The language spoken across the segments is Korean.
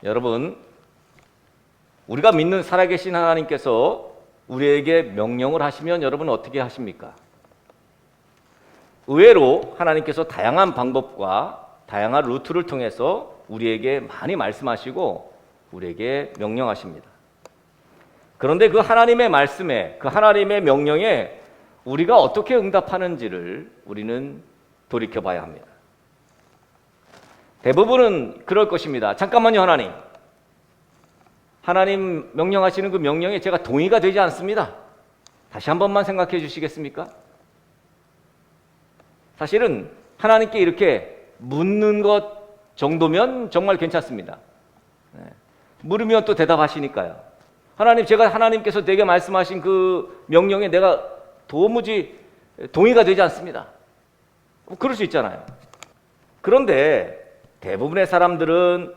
여러분, 우리가 믿는 살아계신 하나님께서 우리에게 명령을 하시면 여러분 어떻게 하십니까? 의외로 하나님께서 다양한 방법과 다양한 루트를 통해서 우리에게 많이 말씀하시고 우리에게 명령하십니다. 그런데 그 하나님의 말씀에, 그 하나님의 명령에 우리가 어떻게 응답하는지를 우리는 돌이켜봐야 합니다. 대부분은 그럴 것입니다. 잠깐만요, 하나님. 하나님 명령하시는 그 명령에 제가 동의가 되지 않습니다. 다시 한 번만 생각해 주시겠습니까? 사실은 하나님께 이렇게 묻는 것 정도면 정말 괜찮습니다. 물으면 또 대답하시니까요. 하나님, 제가 하나님께서 내게 말씀하신 그 명령에 내가 도무지 동의가 되지 않습니다. 그럴 수 있잖아요. 그런데 대부분의 사람들은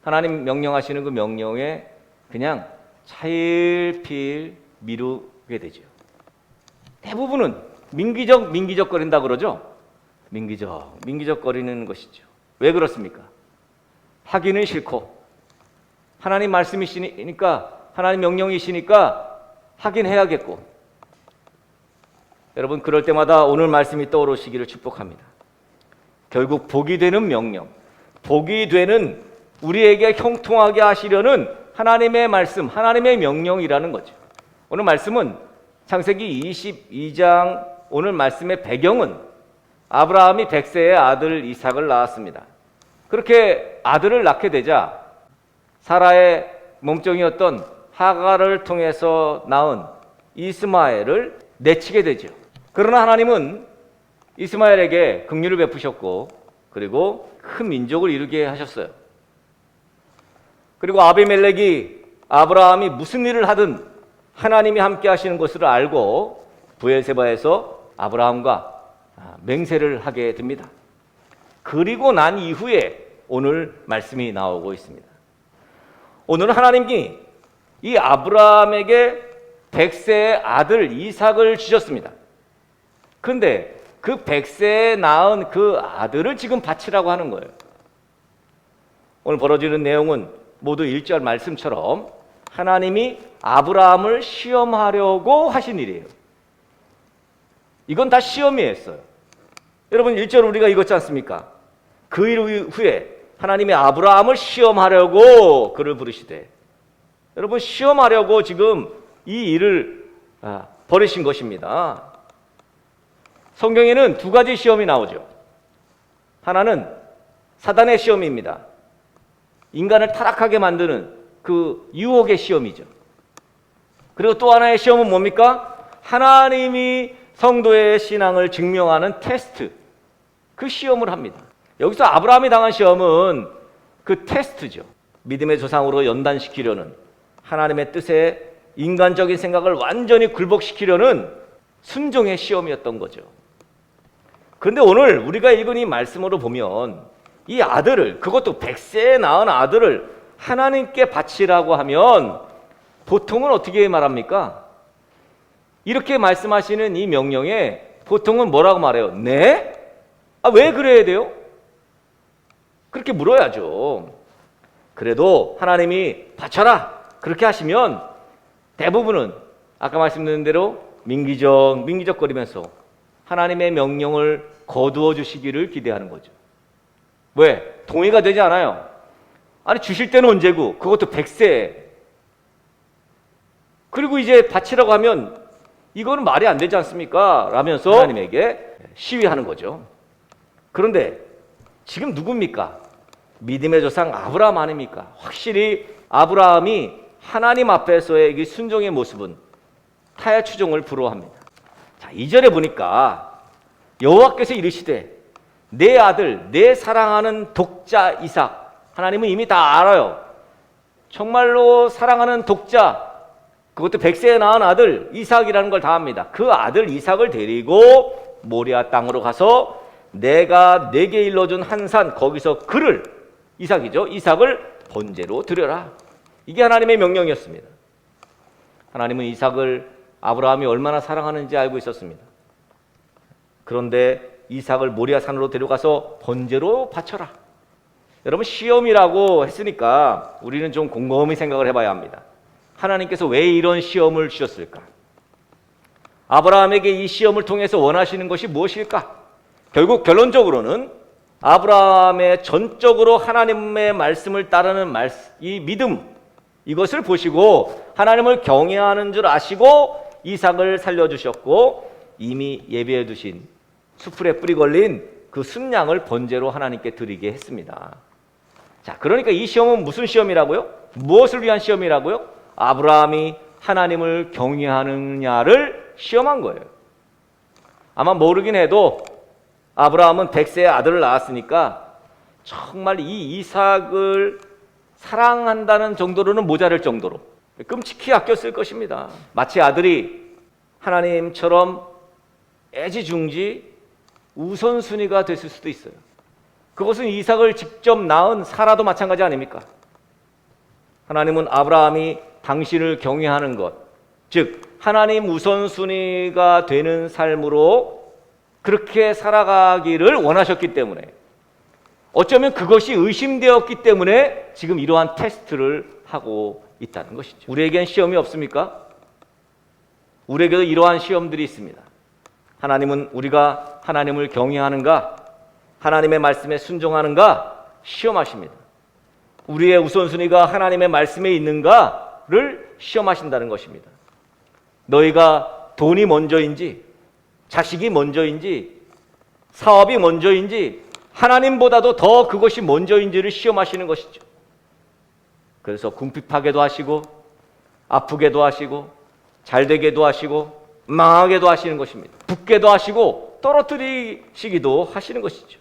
하나님 명령하시는 그 명령에 그냥 차일피일 미루게 되죠. 대부분은 민기적거린다 그러죠. 민기적거리는 것이죠. 왜 그렇습니까? 하기는 싫고 하나님 말씀이시니까, 하나님 명령이시니까 하긴 해야겠고. 여러분, 그럴 때마다 오늘 말씀이 떠오르시기를 축복합니다. 결국 복이 되는 명령, 복이 되는 우리에게 형통하게 하시려는 하나님의 말씀, 하나님의 명령이라는 거죠. 오늘 말씀은 창세기 22장, 오늘 말씀의 배경은 아브라함이 100세의 아들 이삭을 낳았습니다. 그렇게 아들을 낳게 되자 사라의 몸종이었던 하갈을 통해서 낳은 이스마엘을 내치게 되죠. 그러나 하나님은 이스마엘에게 긍휼을 베푸셨고 그리고 큰 민족을 이루게 하셨어요. 그리고 아비멜렉이 아브라함이 무슨 일을 하든 하나님이 함께 하시는 것을 알고 브엘세바에서 아브라함과 맹세를 하게 됩니다. 그리고 난 이후에 오늘 말씀이 나오고 있습니다. 오늘은 하나님이 이 아브라함에게 100세의 아들 이삭을 주셨습니다. 그런데 그 100세에 낳은 그 아들을 지금 바치라고 하는 거예요. 오늘 벌어지는 내용은 모두 1절 말씀처럼 하나님이 아브라함을 시험하려고 하신 일이에요. 이건 다 시험이었어요. 여러분, 1절 우리가 읽었지 않습니까? 그 일 후에 하나님이 아브라함을 시험하려고 그를 부르시되, 여러분, 시험하려고 지금 이 일을 벌이신 것입니다. 성경에는 두 가지 시험이 나오죠. 하나는 사단의 시험입니다. 인간을 타락하게 만드는 그 유혹의 시험이죠. 그리고 또 하나의 시험은 뭡니까? 하나님이 성도의 신앙을 증명하는 테스트, 그 시험을 합니다. 여기서 아브라함이 당한 시험은 그 테스트죠. 믿음의 조상으로 연단시키려는, 하나님의 뜻에 인간적인 생각을 완전히 굴복시키려는 순종의 시험이었던 거죠. 그런데 오늘 우리가 읽은 이 말씀으로 보면 이 아들을, 그것도 100세에 낳은 아들을 하나님께 바치라고 하면 보통은 어떻게 말합니까? 이렇게 말씀하시는 이 명령에 보통은 뭐라고 말해요? 네? 왜 그래야 돼요? 그렇게 물어야죠. 그래도 하나님이 바쳐라 그렇게 하시면 대부분은 아까 말씀드린 대로 민기적거리면서 하나님의 명령을 거두어 주시기를 기대하는 거죠. 왜? 동의가 되지 않아요. 아니, 주실 때는 언제고, 그것도 100세. 그리고 이제 바치라고 하면 이거는 말이 안 되지 않습니까? 라면서 하나님에게 시위하는 거죠. 그런데 지금 누굽니까? 믿음의 조상 아브라함 아닙니까? 확실히 아브라함이 하나님 앞에서의 이 순종의 모습은 타의 추종을 부러워합니다. 자, 2절에 보니까 여호와께서 이르시되 내 아들, 내 사랑하는 독자 이삭. 하나님은 이미 다 알아요. 정말로 사랑하는 독자, 그것도 100세에 낳은 아들 이삭이라는 걸 다 압니다. 그 아들 이삭을 데리고 모리아 땅으로 가서 내가 내게 일러준 한 산, 거기서 그를, 이삭이죠, 이삭을 번제로 드려라. 이게 하나님의 명령이었습니다. 하나님은 이삭을 아브라함이 얼마나 사랑하는지 알고 있었습니다. 그런데 이삭을 모리아 산으로 데려가서 번제로 바쳐라. 여러분, 시험이라고 했으니까 우리는 좀 곰곰이 생각을 해봐야 합니다. 하나님께서 왜 이런 시험을 주셨을까? 아브라함에게 이 시험을 통해서 원하시는 것이 무엇일까? 결국 결론적으로는 아브라함의 전적으로 하나님의 말씀을 따르는 이 믿음, 이것을 보시고 하나님을 경외하는 줄 아시고 이삭을 살려주셨고, 이미 예비해 두신 수풀에 뿌리 걸린 그 순양을 번제로 하나님께 드리게 했습니다. 자, 그러니까 이 시험은 무슨 시험이라고요? 무엇을 위한 시험이라고요? 아브라함이 하나님을 경외하느냐를 시험한 거예요. 아마 모르긴 해도 아브라함은 100세의 아들을 낳았으니까 정말 이 이삭을 사랑한다는 정도로는 모자랄 정도로 끔찍히 아꼈을 것입니다. 마치 아들이 하나님처럼 애지중지 우선순위가 됐을 수도 있어요. 그것은 이삭을 직접 낳은 사라도 마찬가지 아닙니까? 하나님은 아브라함이 당신을 경외하는 것, 즉 하나님 우선순위가 되는 삶으로 그렇게 살아가기를 원하셨기 때문에, 어쩌면 그것이 의심되었기 때문에 지금 이러한 테스트를 하고 있다는 것이죠. 우리에겐 시험이 없습니까? 우리에게도 이러한 시험들이 있습니다. 하나님은 우리가 하나님을 경외하는가, 하나님의 말씀에 순종하는가 시험하십니다. 우리의 우선순위가 하나님의 말씀에 있는가를 시험하신다는 것입니다. 너희가 돈이 먼저인지, 자식이 먼저인지, 사업이 먼저인지, 하나님보다도 더 그것이 먼저인지를 시험하시는 것이죠. 그래서 궁핍하게도 하시고, 아프게도 하시고, 잘되게도 하시고, 망하게도 하시는 것입니다. 붙게도 하시고 떨어뜨리시기도 하시는 것이죠.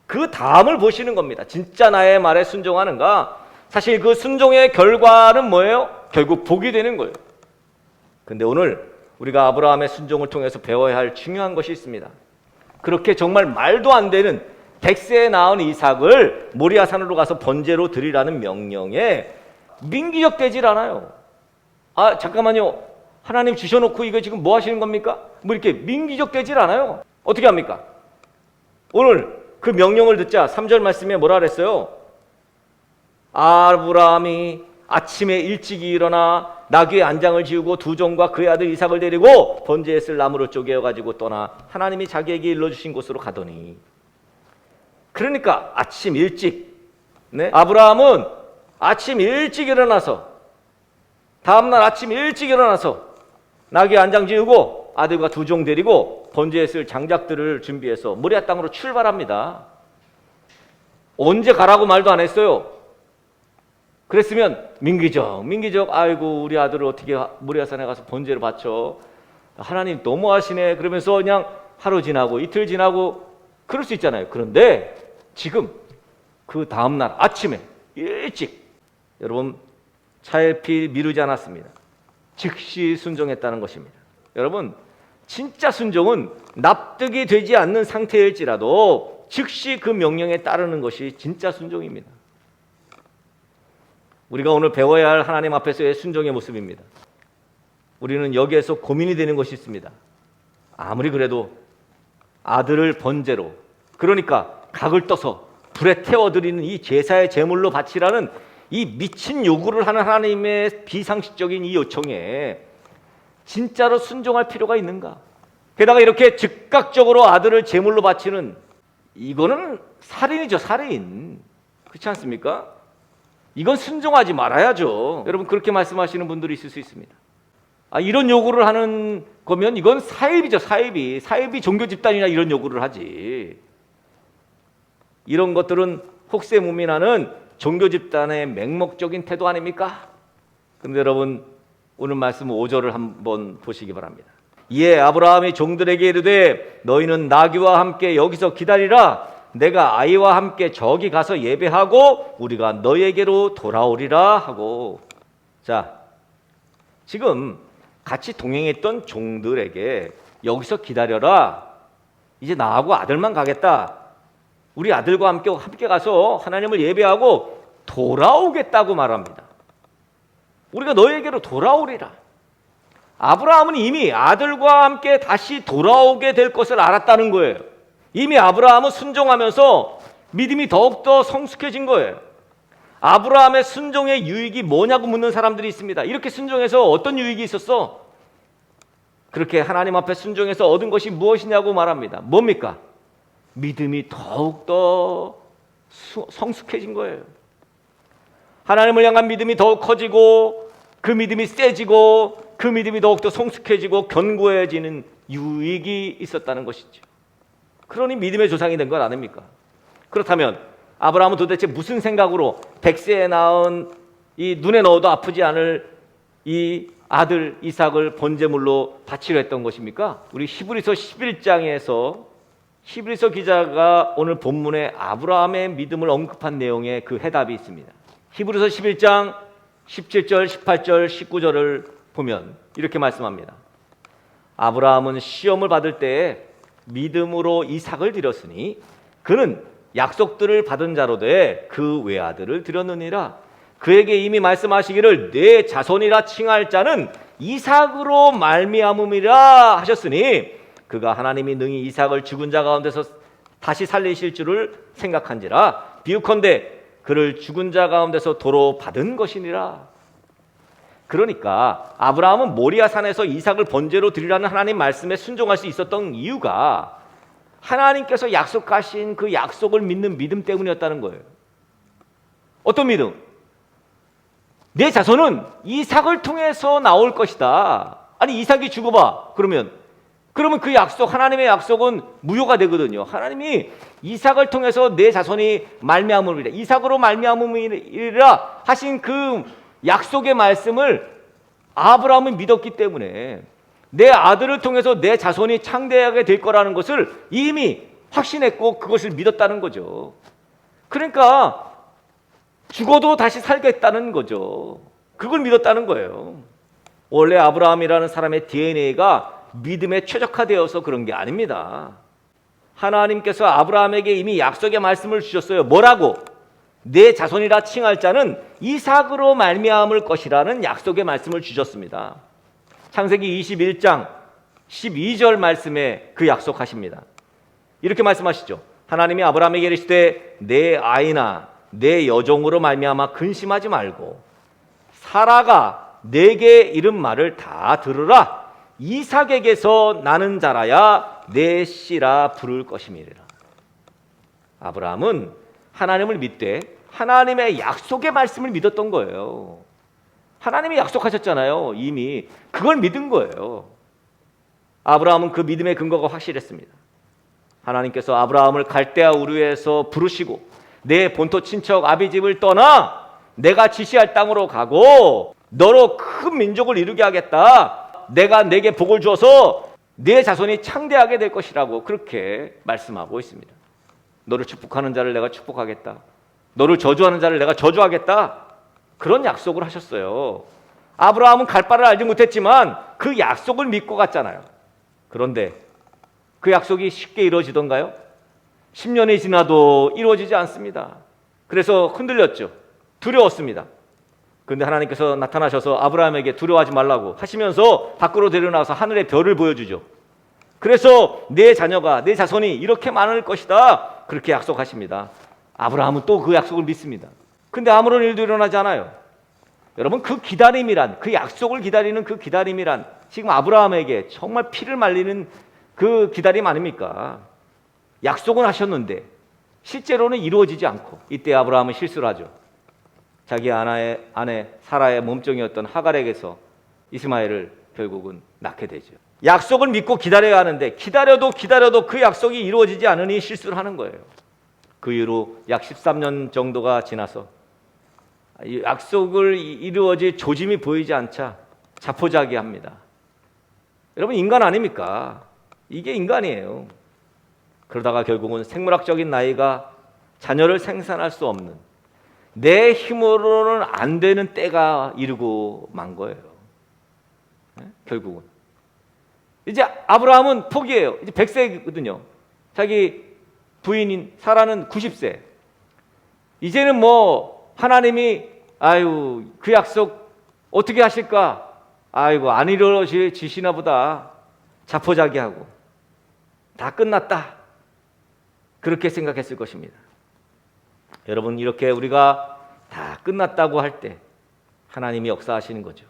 그 다음을 보시는 겁니다. 진짜 나의 말에 순종하는가? 사실 그 순종의 결과는 뭐예요? 결국 복이 되는 거예요. 근데 오늘 우리가 아브라함의 순종을 통해서 배워야 할 중요한 것이 있습니다. 그렇게 정말 말도 안 되는 100세에 낳은 이삭을 모리아 산으로 가서 번제로 드리라는 명령에 민기적되질 않아요. 아, 잠깐만요. 하나님 주셔놓고 이거 지금 뭐 하시는 겁니까? 뭐 이렇게 민기적되질 않아요. 어떻게 합니까? 오늘 그 명령을 듣자 3절 말씀에 뭐라 그랬어요? 아브라함이 아침에 일찍이 일어나 나귀의 안장을 지우고 두 종과 그의 아들 이삭을 데리고 번제에 쓸 나무를 쪼개어가지고 떠나 하나님이 자기에게 일러주신 곳으로 가더니. 그러니까 아침 일찍, 네? 아브라함은 아침 일찍 일어나서, 다음날 아침 일찍 일어나서 나귀 안장 지우고 아들과 두 종 데리고 번제에 쓸 장작들을 준비해서 모리아 땅으로 출발합니다. 언제 가라고 말도 안 했어요. 그랬으면 민기적 아이고 우리 아들을 어떻게 모리아 산에 가서 번제를 바쳐, 하나님 너무하시네, 그러면서 그냥 하루 지나고 이틀 지나고 그럴 수 있잖아요. 그런데 지금 그 다음날 아침에 일찍, 여러분 차일피 미루지 않았습니다. 즉시 순종했다는 것입니다. 여러분, 진짜 순종은 납득이 되지 않는 상태일지라도 즉시 그 명령에 따르는 것이 진짜 순종입니다. 우리가 오늘 배워야 할 하나님 앞에서의 순종의 모습입니다. 우리는 여기에서 고민이 되는 것이 있습니다. 아무리 그래도 아들을 번제로, 그러니까 각을 떠서 불에 태워드리는 이 제사의 제물로 바치라는 이 미친 요구를 하는 하나님의 비상식적인 이 요청에 진짜로 순종할 필요가 있는가? 게다가 이렇게 즉각적으로 아들을 제물로 바치는, 이거는 살인이죠, 살인. 그렇지 않습니까? 이건 순종하지 말아야죠. 여러분, 그렇게 말씀하시는 분들이 있을 수 있습니다. 아, 이런 요구를 하는 거면 이건 사입이죠, 사입이. 사입이 종교 집단이나 이런 요구를 하지. 이런 것들은 혹세무민하는 종교 집단의 맹목적인 태도 아닙니까? 그런데 여러분, 오늘 말씀 5절을 한번 보시기 바랍니다. 이에 아브라함이 종들에게 이르되 너희는 나귀와 함께 여기서 기다리라. 내가 아이와 함께 저기 가서 예배하고 우리가 너에게로 돌아오리라 하고. 자, 지금 같이 동행했던 종들에게 여기서 기다려라. 이제 나하고 아들만 가겠다. 우리 아들과 함께 가서 하나님을 예배하고 돌아오겠다고 말합니다. 우리가 너에게로 돌아오리라. 아브라함은 이미 아들과 함께 다시 돌아오게 될 것을 알았다는 거예요. 이미 아브라함은 순종하면서 믿음이 더욱더 성숙해진 거예요. 아브라함의 순종의 유익이 뭐냐고 묻는 사람들이 있습니다. 이렇게 순종해서 어떤 유익이 있었어? 그렇게 하나님 앞에 순종해서 얻은 것이 무엇이냐고 말합니다. 뭡니까? 믿음이 더욱더 성숙해진 거예요. 하나님을 향한 믿음이 더욱 커지고 그 믿음이 세지고 그 믿음이 더욱더 성숙해지고 견고해지는 유익이 있었다는 것이죠. 그러니 믿음의 조상이 된 건 아닙니까? 그렇다면 아브라함은 도대체 무슨 생각으로 100세에 낳은 이 눈에 넣어도 아프지 않을 이 아들 이삭을 번제물로 바치려 했던 것입니까? 우리 히브리서 11장에서 히브리서 기자가 오늘 본문에 아브라함의 믿음을 언급한 내용에 그 해답이 있습니다. 히브리서 11장 17절, 18절, 19절을 보면 이렇게 말씀합니다. 아브라함은 시험을 받을 때에 믿음으로 이삭을 드렸으니 그는 약속들을 받은 자로 돼 그 외아들을 드렸느니라. 그에게 이미 말씀하시기를 내 자손이라 칭할 자는 이삭으로 말미암음이라 하셨으니 그가 하나님이 능히 이삭을 죽은 자 가운데서 다시 살리실 줄을 생각한지라. 비유컨대 그를 죽은 자 가운데서 도로 받은 것이니라. 그러니까 아브라함은 모리아 산에서 이삭을 번제로 드리라는 하나님 말씀에 순종할 수 있었던 이유가 하나님께서 약속하신 그 약속을 믿는 믿음 때문이었다는 거예요. 어떤 믿음? 내 자손은 이삭을 통해서 나올 것이다. 아니 이삭이 죽어봐. 그러면 그 약속, 하나님의 약속은 무효가 되거든요. 하나님이 이삭을 통해서 내 자손이 말미암음이라, 이삭으로 말미암음이라 하신 그 약속의 말씀을 아브라함은 믿었기 때문에 내 아들을 통해서 내 자손이 창대하게 될 거라는 것을 이미 확신했고 그것을 믿었다는 거죠. 그러니까 죽어도 다시 살겠다는 거죠. 그걸 믿었다는 거예요. 원래 아브라함이라는 사람의 DNA가 믿음에 최적화되어서 그런 게 아닙니다. 하나님께서 아브라함에게 이미 약속의 말씀을 주셨어요. 뭐라고? 내 자손이라 칭할 자는 이삭으로 말미암을 것이라는 약속의 말씀을 주셨습니다. 창세기 21장 12절 말씀에 그 약속하십니다. 이렇게 말씀하시죠. 하나님이 아브라함에게 이르시되 내 아이나 내 여종으로 말미암아 근심하지 말고 사라가 내게 이른 말을 다 들으라. 이삭에게서 나는 자라야 내 씨라 부를 것임이라. 아브라함은 하나님을 믿되 하나님의 약속의 말씀을 믿었던 거예요. 하나님이 약속하셨잖아요. 이미 그걸 믿은 거예요. 아브라함은 그 믿음의 근거가 확실했습니다. 하나님께서 아브라함을 갈대아 우르에서 부르시고 내 본토 친척 아비집을 떠나 내가 지시할 땅으로 가고 너로 큰 민족을 이루게 하겠다. 내가 내게 복을 주어서 내 자손이 창대하게 될 것이라고 그렇게 말씀하고 있습니다. 너를 축복하는 자를 내가 축복하겠다. 너를 저주하는 자를 내가 저주하겠다. 그런 약속을 하셨어요. 아브라함은 갈 바를 알지 못했지만 그 약속을 믿고 갔잖아요. 그런데 그 약속이 쉽게 이루어지던가요? 10년이 지나도 이루어지지 않습니다. 그래서 흔들렸죠. 두려웠습니다. 그런데 하나님께서 나타나셔서 아브라함에게 두려워하지 말라고 하시면서 밖으로 데려나와서 하늘의 별을 보여주죠. 그래서 내 자녀가, 내 자손이 이렇게 많을 것이다. 그렇게 약속하십니다. 아브라함은 또 그 약속을 믿습니다. 근데 아무런 일도 일어나지 않아요. 여러분, 그 기다림이란, 그 약속을 기다리는 그 기다림이란 지금 아브라함에게 정말 피를 말리는 그 기다림 아닙니까? 약속은 하셨는데 실제로는 이루어지지 않고 이때 아브라함은 실수를 하죠. 자기 아내 사라의 몸종이었던 하갈에게서 이스마엘을 결국은 낳게 되죠. 약속을 믿고 기다려야 하는데 기다려도 그 약속이 이루어지지 않으니 실수를 하는 거예요. 그 이후로 약 13년 정도가 지나서 약속을 이루어질 조짐이 보이지 않자 자포자기합니다. 여러분, 인간 아닙니까? 이게 인간이에요. 그러다가 결국은 생물학적인 나이가 자녀를 생산할 수 없는, 내 힘으로는 안 되는 때가 이르고 만 거예요. 결국은 이제 아브라함은 포기해요. 이제 100세거든요. 자기 부인인 사라는 90세. 이제는 뭐 하나님이 그 약속 어떻게 하실까? 아이고 안 이루어지시나 보다 자포자기하고 다 끝났다 그렇게 생각했을 것입니다. 여러분, 이렇게 우리가 다 끝났다고 할 때 하나님이 역사하시는 거죠.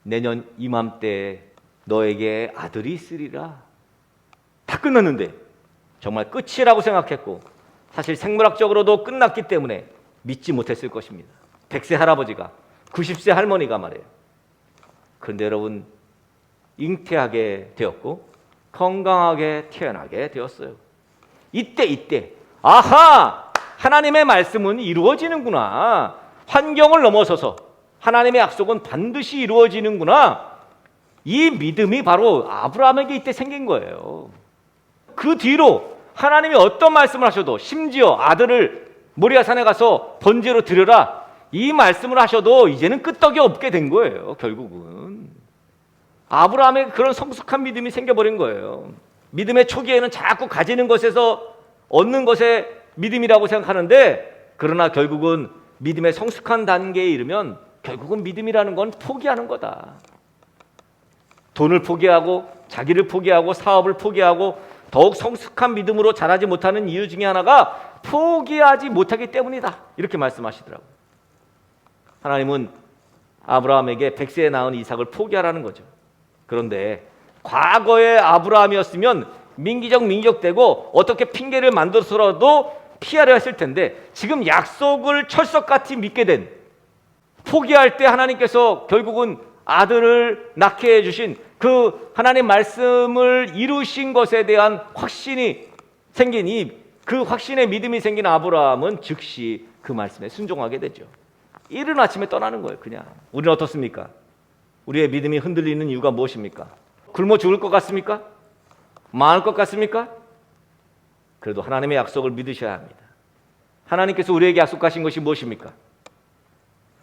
내년 이맘때에 너에게 아들이 있으리라. 다 끝났는데 정말 끝이라고 생각했고 사실 생물학적으로도 끝났기 때문에 믿지 못했을 것입니다. 100세 할아버지가 90세 할머니가 말이에요. 그런데 여러분, 잉태하게 되었고 건강하게 태어나게 되었어요. 이때 아하! 하나님의 말씀은 이루어지는구나. 환경을 넘어서서 하나님의 약속은 반드시 이루어지는구나. 이 믿음이 바로 아브라함에게 이때 생긴 거예요. 그 뒤로 하나님이 어떤 말씀을 하셔도, 심지어 아들을 모리아산에 가서 번제로 드려라, 이 말씀을 하셔도 이제는 끄떡이 없게 된 거예요. 결국은 아브라함의 그런 성숙한 믿음이 생겨버린 거예요. 믿음의 초기에는 자꾸 가지는 것에서 얻는 것의 믿음이라고 생각하는데, 그러나 결국은 믿음의 성숙한 단계에 이르면 결국은 믿음이라는 건 포기하는 거다. 돈을 포기하고 자기를 포기하고 사업을 포기하고 더욱 성숙한 믿음으로 자라지 못하는 이유 중에 하나가 포기하지 못하기 때문이다, 이렇게 말씀하시더라고요. 하나님은 아브라함에게 100세에 낳은 이삭을 포기하라는 거죠. 그런데 과거의 아브라함이었으면 민기적되고 어떻게 핑계를 만들어서라도 피하려 했을 텐데, 지금 약속을 철석같이 믿게 된, 포기할 때 하나님께서 결국은 아들을 낳게 해주신 그 하나님 말씀을 이루신 것에 대한 확신이 생긴 그 확신의 믿음이 생긴 아브라함은 즉시 그 말씀에 순종하게 되죠. 이른 아침에 떠나는 거예요. 그냥. 우리는 어떻습니까? 우리의 믿음이 흔들리는 이유가 무엇입니까? 굶어 죽을 것 같습니까? 망할 것 같습니까? 그래도 하나님의 약속을 믿으셔야 합니다. 하나님께서 우리에게 약속하신 것이 무엇입니까?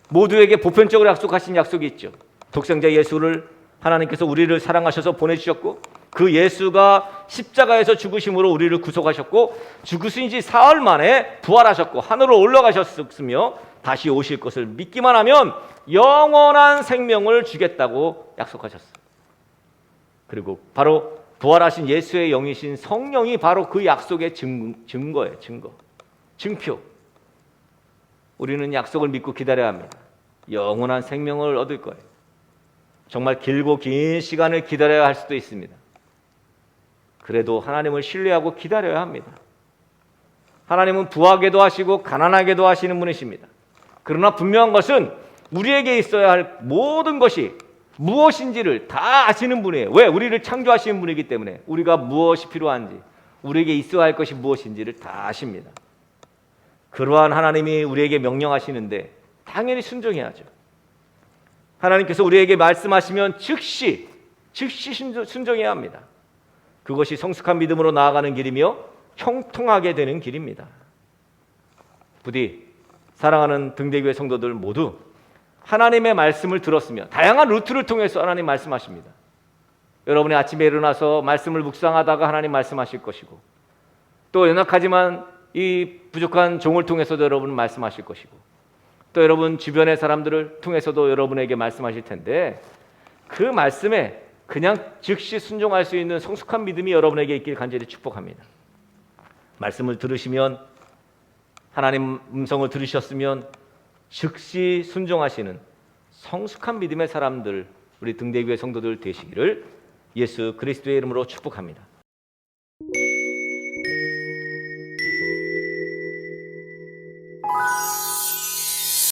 모두에게 보편적으로 약속하신 약속이 있죠. 독생자 예수를 하나님께서 우리를 사랑하셔서 보내주셨고, 그 예수가 십자가에서 죽으심으로 우리를 구속하셨고, 죽으신 지 사흘 만에 부활하셨고 하늘로 올라가셨으며 다시 오실 것을 믿기만 하면 영원한 생명을 주겠다고 약속하셨어요. 그리고 바로 부활하신 예수의 영이신 성령이 바로 그 약속의 증거예요. 증표. 우리는 약속을 믿고 기다려야 합니다. 영원한 생명을 얻을 거예요. 정말 길고 긴 시간을 기다려야 할 수도 있습니다. 그래도 하나님을 신뢰하고 기다려야 합니다. 하나님은 부하게도 하시고 가난하게도 하시는 분이십니다. 그러나 분명한 것은 우리에게 있어야 할 모든 것이 무엇인지를 다 아시는 분이에요. 왜? 우리를 창조하시는 분이기 때문에. 우리가 무엇이 필요한지, 우리에게 있어야 할 것이 무엇인지를 다 아십니다. 그러한 하나님이 우리에게 명령하시는데 당연히 순종해야죠. 하나님께서 우리에게 말씀하시면 즉시 순종해야 합니다. 그것이 성숙한 믿음으로 나아가는 길이며 형통하게 되는 길입니다. 부디 사랑하는 등대교회 성도들 모두 하나님의 말씀을 들었으면, 다양한 루트를 통해서 하나님 말씀하십니다. 여러분이 아침에 일어나서 말씀을 묵상하다가 하나님 말씀하실 것이고, 또 연약하지만 이 부족한 종을 통해서도 여러분은 말씀하실 것이고, 또 여러분 주변의 사람들을 통해서도 여러분에게 말씀하실 텐데, 그 말씀에 그냥 즉시 순종할 수 있는 성숙한 믿음이 여러분에게 있길 간절히 축복합니다. 말씀을 들으시면, 하나님 음성을 들으셨으면 즉시 순종하시는 성숙한 믿음의 사람들, 우리 등대교회 성도들 되시기를 예수 그리스도의 이름으로 축복합니다.